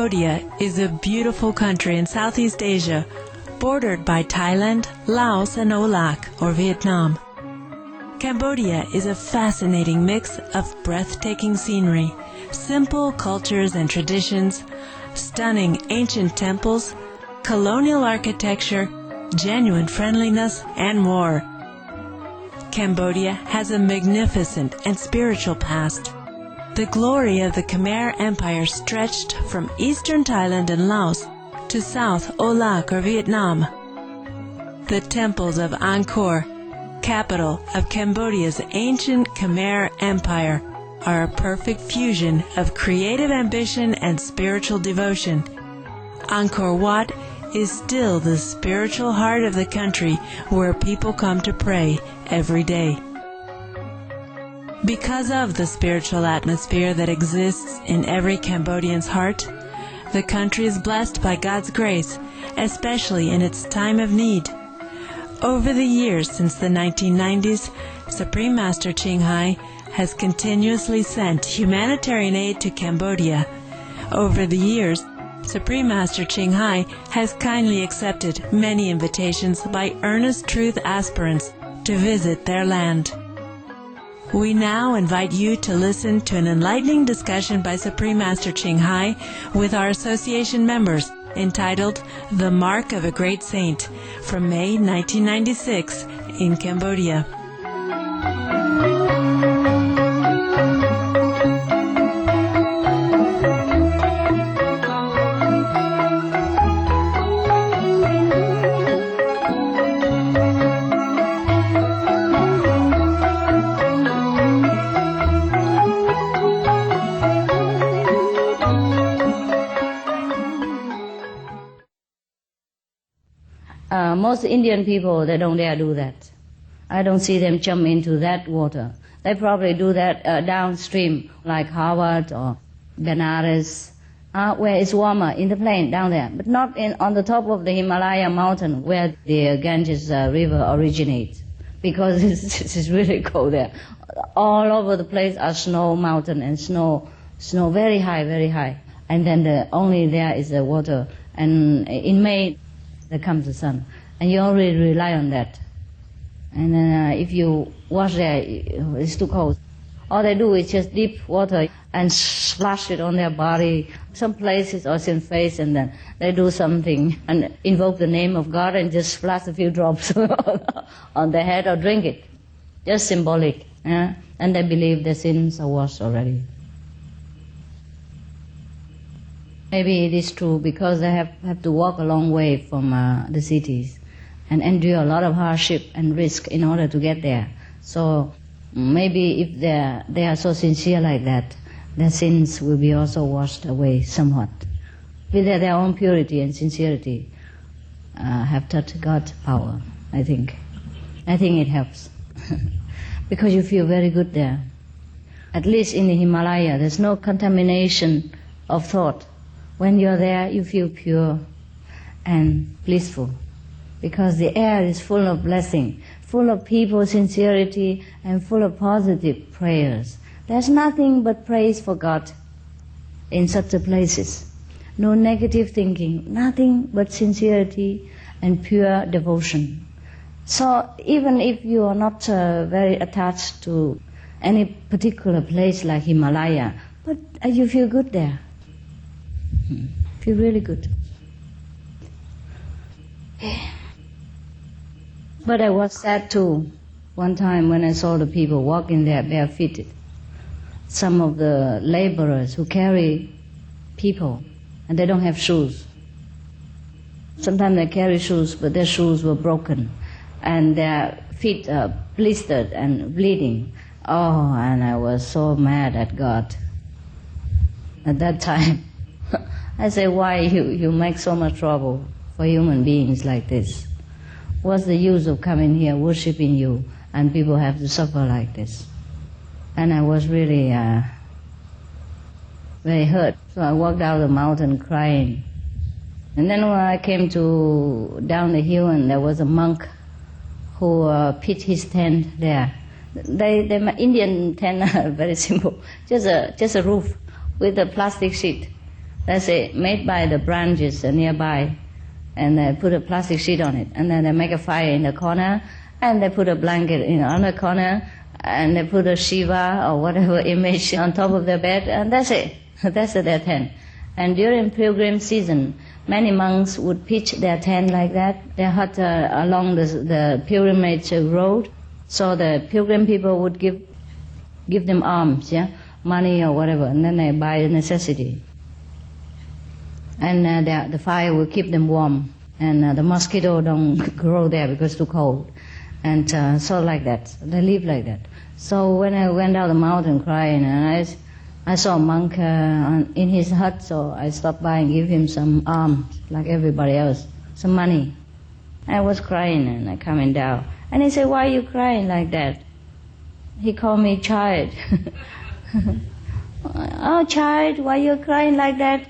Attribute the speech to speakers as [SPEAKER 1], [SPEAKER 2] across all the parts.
[SPEAKER 1] Cambodia is a beautiful country in Southeast Asia, bordered by Thailand, Laos, and Olac, or Vietnam. Cambodia is a fascinating mix of breathtaking scenery, simple cultures and traditions, stunning ancient temples, colonial architecture, genuine friendliness, and more. Cambodia has a magnificent and spiritual past. The glory of the Khmer Empire stretched from eastern Thailand and Laos to South Olac or Vietnam. The temples of Angkor, capital of Cambodia's ancient Khmer Empire, are a perfect fusion of creative ambition and spiritual devotion. Angkor Wat is still the spiritual heart of the country where people come to pray every day. Because of the spiritual atmosphere that exists in every Cambodian's heart, the country is blessed by God's grace, especially in its time of need. Over the years since the 1990s, Supreme Master Ching Hai has continuously sent humanitarian aid to Cambodia. Over the years, Supreme Master Ching Hai has kindly accepted many invitations by earnest truth aspirants to visit their land. We now invite you to listen to an enlightening discussion by Supreme Master Ching Hai with our association members entitled The Mark of a Great Saint from May 1996 in Cambodia.
[SPEAKER 2] Most Indian people, they don't dare do that. I don't see them jump into that water. They probably do that downstream, like Harvard or Benares, where it's warmer in the plain down there, but not on the top of the Himalaya mountain where the Ganges river originates, because it's really cold there. All over the place are snow mountain and snow very high, and then only there is the water, and in May there comes the sun. And you already rely on that. And then if you wash there, it's too cold. All they do is just dip water and splash it on their body, some places or some face, and then they do something and invoke the name of God and just splash a few drops on their head or drink it. Just symbolic. Yeah? And they believe their sins are washed already. Maybe it is true because they have to walk a long way from the cities and endure a lot of hardship and risk in order to get there. So maybe if they are so sincere like that, their sins will be also washed away somewhat. With their own purity and sincerity have touched God's power, I think. I think it helps. Because you feel very good there. At least in the Himalaya, there's no contamination of thought. When you're there, you feel pure and blissful, because the air is full of blessing, full of people's sincerity, and full of positive prayers. There's nothing but praise for God in such places. No negative thinking, nothing but sincerity and pure devotion. So even if you are not very attached to any particular place like Himalaya, but you feel good there. Feel really good. But I was sad too one time when I saw the people walking there barefooted. Some of the laborers who carry people and they don't have shoes. Sometimes they carry shoes, but their shoes were broken and their feet are blistered and bleeding. Oh, and I was so mad at God at that time. I say, why you make so much trouble for human beings like this? What's the use of coming here worshiping you and people have to suffer like this? And I was really very hurt. So I walked down the mountain crying. And then when I came down the hill, and there was a monk who pitched his tent there. The Indian tent are very simple, just a roof with a plastic sheet. That's it, made by the branches nearby. And they put a plastic sheet on it. And then they make a fire in the corner. And they put a blanket in the other corner. And they put a Shiva or whatever image on top of their bed. And that's it. That's their tent. And during pilgrim season, many monks would pitch their tent like that, their hut along the pilgrimage road. So the pilgrim people would give them alms, yeah, money or whatever, and then they buy the necessity. And the fire will keep them warm, and the mosquito don't grow there because it's too cold. And so like that, they live like that. So when I went down the mountain crying, and I saw a monk in his hut, so I stopped by and gave him some alms, like everybody else, some money. I was crying and I coming down. And he said, "Why are you crying like that?" He called me child. "Oh, child, why are you crying like that?"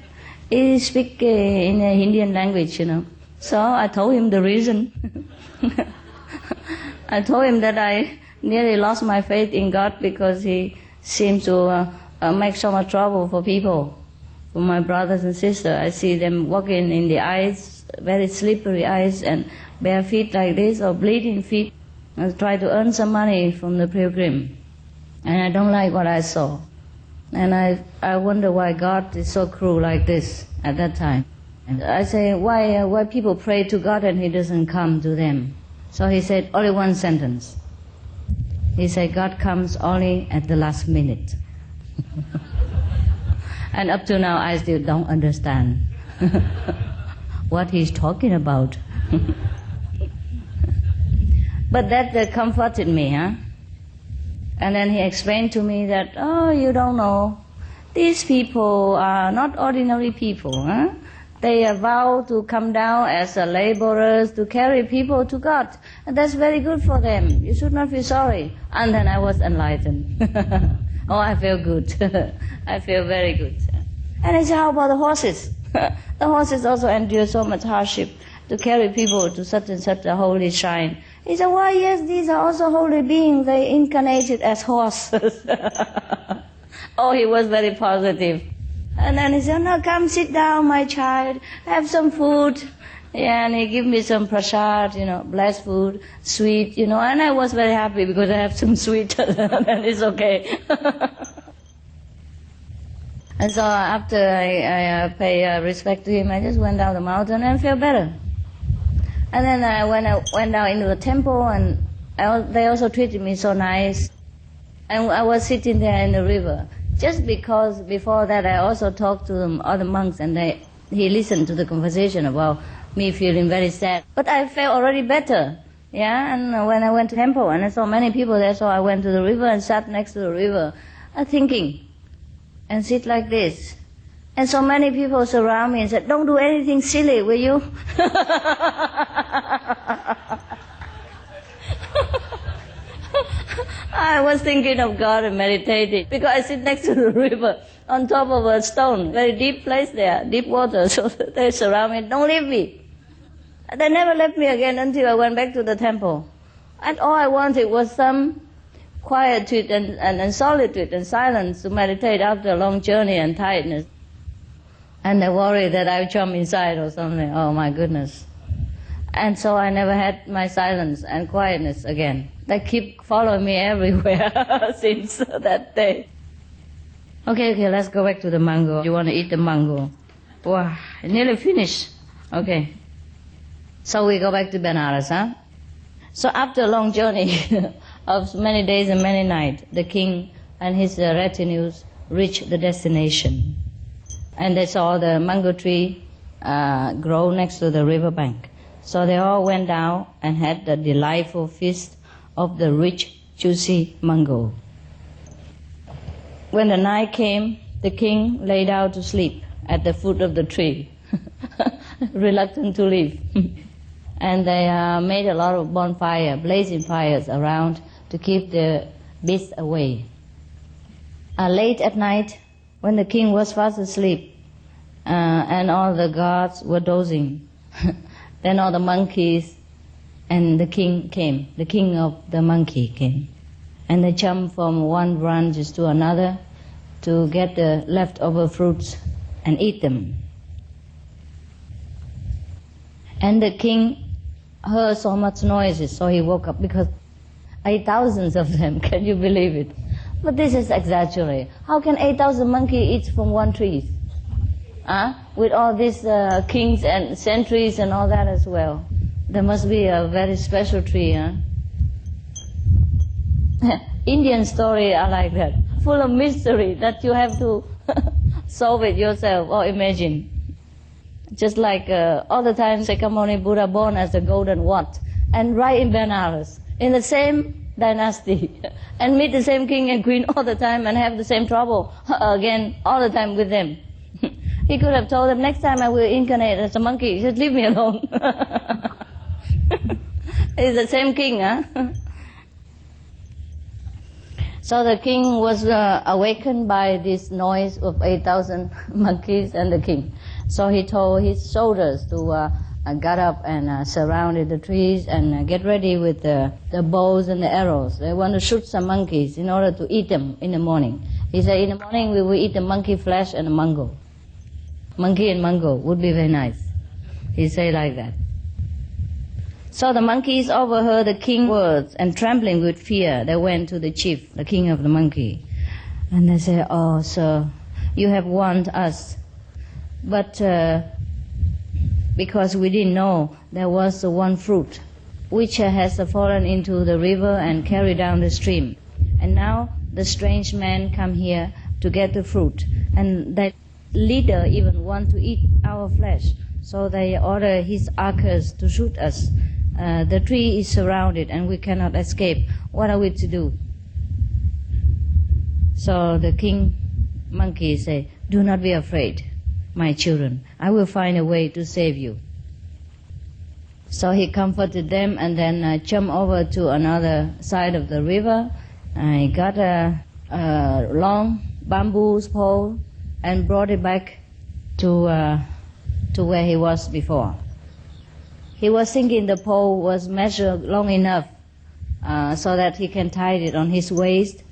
[SPEAKER 2] He speak in a Indian language, you know. So I told him the reason. I told him that I nearly lost my faith in God because he seems to make so much trouble for people, for my brothers and sisters. I see them walking in the ice, very slippery ice, and bare feet like this, or bleeding feet. I try to earn some money from the pilgrim. And I don't like what I saw. And I wonder why God is so cruel like this at that time. And I say, why people pray to God and He doesn't come to them? So he said only one sentence. He said, God comes only at the last minute. And up to now I still don't understand what he's talking about. But that comforted me, huh? And then he explained to me that, oh, you don't know, these people are not ordinary people, huh? They vow to come down as laborers to carry people to God. And that's very good for them. You should not feel sorry. And then I was enlightened. Oh, I feel good. I feel very good. And I said, how about the horses? The horses also endure so much hardship to carry people to such and such a holy shrine. He said, why, yes, these are also holy beings. They incarnated as horses. Oh, he was very positive. And then he said, no, come sit down, my child, have some food. Yeah, and he gave me some prasad, blessed food, sweet, and I was very happy because I have some sweet, and it's okay. And so after I pay respect to him, I just went down the mountain and felt better. And then when I went down into the temple, and they also treated me so nice. And I was sitting there in the river. Just because before that I also talked to other monks, and he listened to the conversation about me feeling very sad. But I felt already better. Yeah, and when I went to the temple and I saw many people there, so I went to the river and sat next to the river, thinking, and sit like this. And so many people surround me and said, don't do anything silly, will you? I was thinking of God and meditating because I sit next to the river on top of a stone, very deep place there, deep water, so they surround me, don't leave me. They never left me again until I went back to the temple. And all I wanted was some quietude and solitude and silence to meditate after a long journey and tiredness. And they worried that I would jump inside or something. Oh my goodness. And so I never had my silence and quietness again. They keep following me everywhere since that day. Okay, let's go back to the mango. You want to eat the mango? Wow, nearly finished. Okay. So we go back to Benares, huh? So after a long journey of many days and many nights, the king and his retinues reached the destination. And they saw the mango tree grow next to the riverbank. So they all went down and had the delightful feast of the rich, juicy mango. When the night came, the king lay down to sleep at the foot of the tree, reluctant to leave. And they made a lot of bonfire, blazing fires around to keep the beasts away. Late at night, when the king was fast asleep and all the guards were dozing, then all the monkeys and the king came. The king of the monkey came. And they jumped from one branch to another to get the leftover fruits and eat them. And the king heard so much noises, so he woke up, because 8,000 of them, can you believe it? But this is exaggerated. How can 8,000 monkeys eat from one tree? With all these kings and centuries and all that as well. There must be a very special tree. Indian stories are like that, full of mystery that you have to solve it yourself or imagine. Just like all the time Sakyamuni Buddha born as a golden wat, and right in Benares, in the same dynasty, and meet the same king and queen all the time and have the same trouble again all the time with them. He could have told them, next time I will incarnate as a monkey, just leave me alone. It's the same king, So the king was awakened by this noise of 8,000 monkeys and the king. So he told his soldiers to get up and surround the trees and get ready with the bows and the arrows. They want to shoot some monkeys in order to eat them in the morning. He said, in the morning we will eat the monkey flesh and the mango. Monkey and mango would be very nice. He said like that. So the monkeys overheard the king's words, and trembling with fear, they went to the chief, the king of the monkey. And they said, oh, sir, you have warned us. But because we didn't know there was one fruit which has fallen into the river and carried down the stream. And now the strange man come here to get the fruit. And that leader even want to eat our flesh. So they order his archers to shoot us. The tree is surrounded and we cannot escape. What are we to do? So the king monkey say, do not be afraid, my children. I will find a way to save you. So he comforted them and then jumped over to another side of the river. He got a long bamboo pole and brought it back to where he was before. He was thinking the pole was measured long enough so that he can tie it on his waist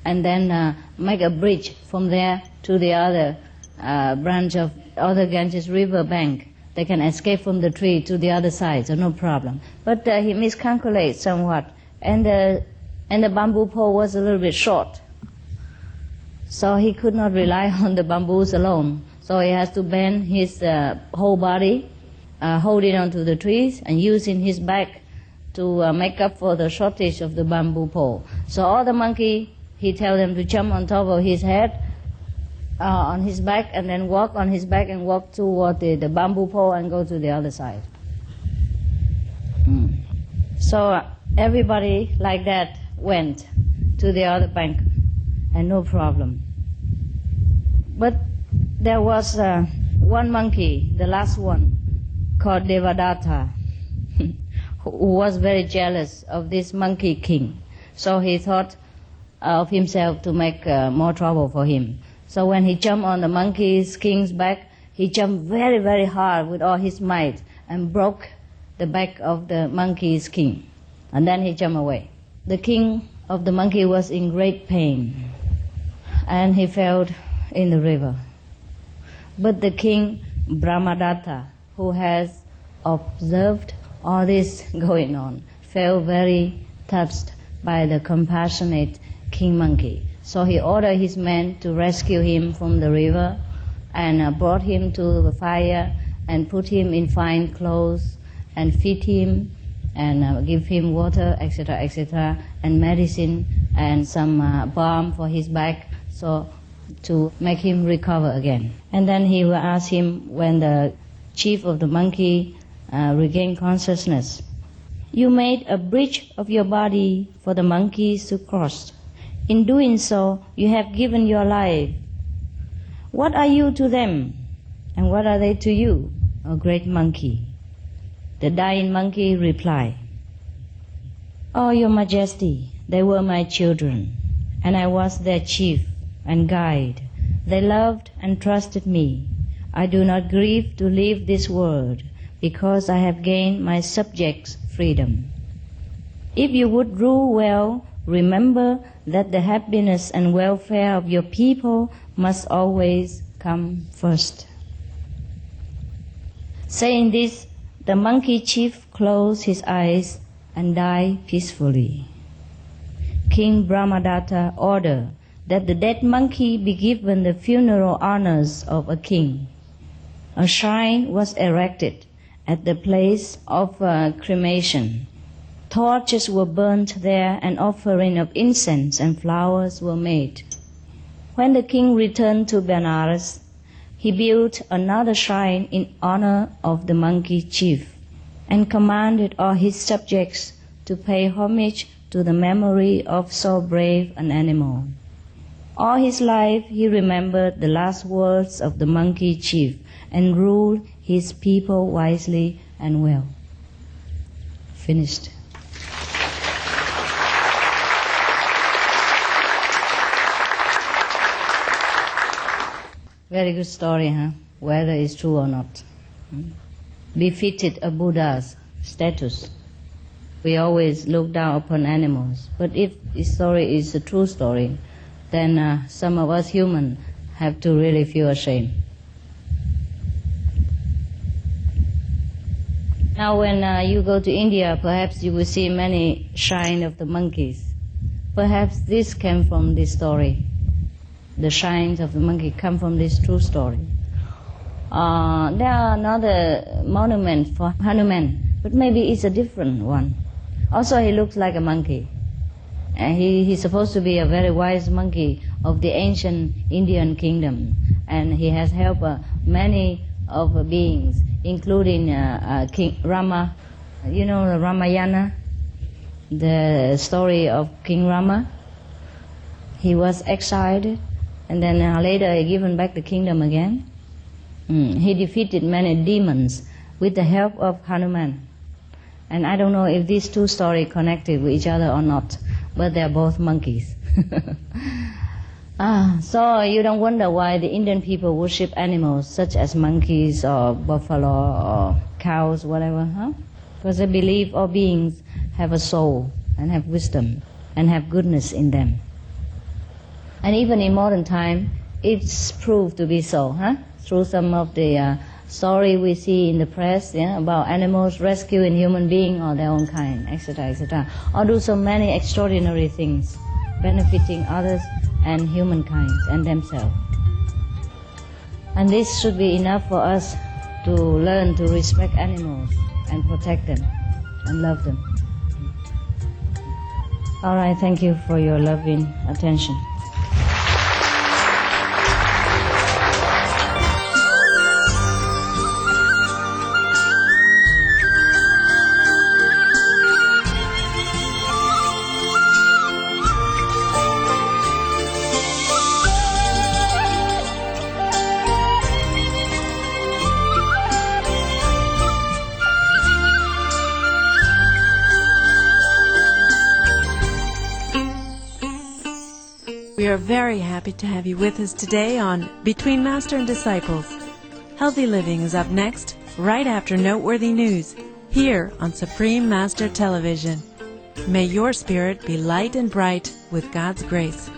[SPEAKER 2] and then make a bridge from there to the other branch of other Ganges river bank. They can escape from the tree to the other side, so no problem. But he miscalculated somewhat, and the bamboo pole was a little bit short. So he could not rely on the bamboos alone. So he has to bend his whole body, holding onto the trees and using his back to make up for the shortage of the bamboo pole. So all the monkey, he tells them to jump on top of his head, on his back, and then walk on his back and walk toward the bamboo pole and go to the other side. So everybody like that went to the other bank and no problem. But there was one monkey, the last one, called Devadatta, who was very jealous of this monkey king. So he thought of himself to make more trouble for him. So when he jumped on the monkey's king's back, he jumped very, very hard with all his might and broke the back of the monkey's king. And then he jumped away. The king of the monkey was in great pain, and he fell in the river. But the king Brahmadatta, who has observed all this going on, felt very touched by the compassionate king monkey. So he ordered his men to rescue him from the river and brought him to the fire and put him in fine clothes and feed him and give him water, etc., etc., and medicine and some balm for his back, so to make him recover again. And then he will ask him, when the chief of the monkey regained consciousness, you made a bridge of your body for the monkeys to cross. In doing so, you have given your life. What are you to them, and what are they to you, O great monkey? The dying monkey replied, Oh, your majesty, they were my children, and I was their chief and guide. They loved and trusted me. I do not grieve to leave this world, because I have gained my subjects' freedom. If you would rule well, remember that the happiness and welfare of your people must always come first. Saying this, the monkey chief closed his eyes and died peacefully. King Brahmadatta ordered that the dead monkey be given the funeral honors of a king. A shrine was erected at the place of cremation. Torches were burnt there and offering of incense and flowers were made. When the king returned to Benares, he built another shrine in honor of the monkey chief and commanded all his subjects to pay homage to the memory of so brave an animal. All his life he remembered the last words of the monkey chief and ruled his people wisely and well. Finished. Very good story, huh? Whether it's true or not. Befitted a Buddha's status. We always look down upon animals. But if this story is a true story, then some of us humans have to really feel ashamed. Now when you go to India, perhaps you will see many shrines of the monkeys. Perhaps this came from this story. The shrines of the monkey come from this true story. There are another monument for Hanuman, but maybe it's a different one. Also, he looks like a monkey. He's supposed to be a very wise monkey of the ancient Indian kingdom, and he has helped many of beings, including King Rama. You know Ramayana, the story of King Rama. He was exiled, and then later he given back the kingdom again. He defeated many demons with the help of Hanuman. And I don't know if these two stories connected with each other or not, but they're both monkeys. So you don't wonder why the Indian people worship animals such as monkeys or buffalo or cows, whatever, huh? Because they believe all beings have a soul and have wisdom and have goodness in them. And even in modern time, it's proved to be so, huh? Through some of the story we see in the press, about animals rescuing human beings or their own kind, etc., etc., or do so many extraordinary things, benefiting others and humankind and themselves. And this should be enough for us to learn to respect animals and protect them and love them. All right, thank you for your loving attention.
[SPEAKER 1] We are very happy to have you with us today on Between Master and Disciples. Healthy Living is up next, right after Noteworthy News, here on Supreme Master Television. May your spirit be light and bright with God's grace.